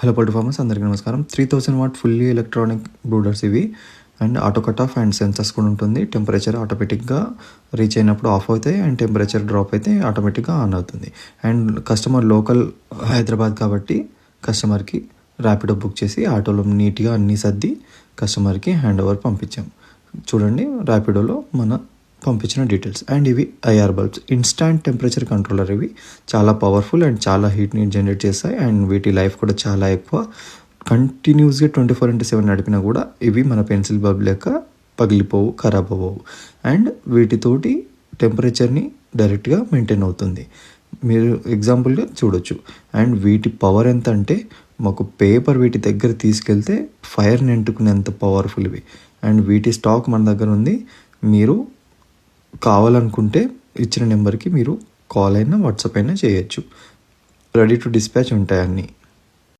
Hello పొల్ట్రీ farmers, అందరికీ నమస్కారం. 3000 what fully electronic brooders ఇవి. And auto cut off and sensors కూడా ఉంటుంది. టెంపరేచర్ ఆటోమేటిక్గా రీచ్ అయినప్పుడు ఆఫ్ అవుతాయి అండ్ టెంపరేచర్ డ్రాప్ అయితే ఆటోమేటిక్గా ఆన్ అవుతుంది. అండ్ కస్టమర్ లోకల్ హైదరాబాద్ కాబట్టి కస్టమర్కి ర్యాపిడో బుక్ చేసి ఆటోలో నీట్గా అన్నీ సర్ది కస్టమర్కి హ్యాండ్ ఓవర్ పంపించాం. చూడండి ర్యాపిడోలో మన పంపించిన డీటెయిల్స్. అండ్ ఇవి IR bulbs, instant temperature controller. ఇవి చాలా పవర్ఫుల్ అండ్ చాలా హీట్ని జనరేట్ చేస్తాయి. అండ్ వీటి లైఫ్ కూడా చాలా ఎక్కువ. కంటిన్యూస్గా 24/7 నడిపినా కూడా ఇవి మన పెన్సిల్ బల్బ్ లెక్క పగిలిపోవు, ఖరాబ్ అవ్వవు. అండ్ వీటితోటి టెంపరేచర్ని డైరెక్ట్గా మెయింటైన్ అవుతుంది. మీరు ఎగ్జాంపుల్గా చూడొచ్చు. అండ్ వీటి పవర్ ఎంత అంటే మాకు పేపర్ వీటి దగ్గర తీసుకెళ్తే ఫైర్ని ఎంటుకునేంత పవర్ఫుల్ ఇవి. అండ్ వీటి స్టాక్ మన దగ్గర ఉంది. మీరు కావాలనుకుంటే ఇచ్చిన నెంబర్కి మీరు కాల్ అయినా వాట్సాప్ అయినా చేయొచ్చు. రెడీ టు డిస్పాచ్ ఉంటాయి అన్నీ.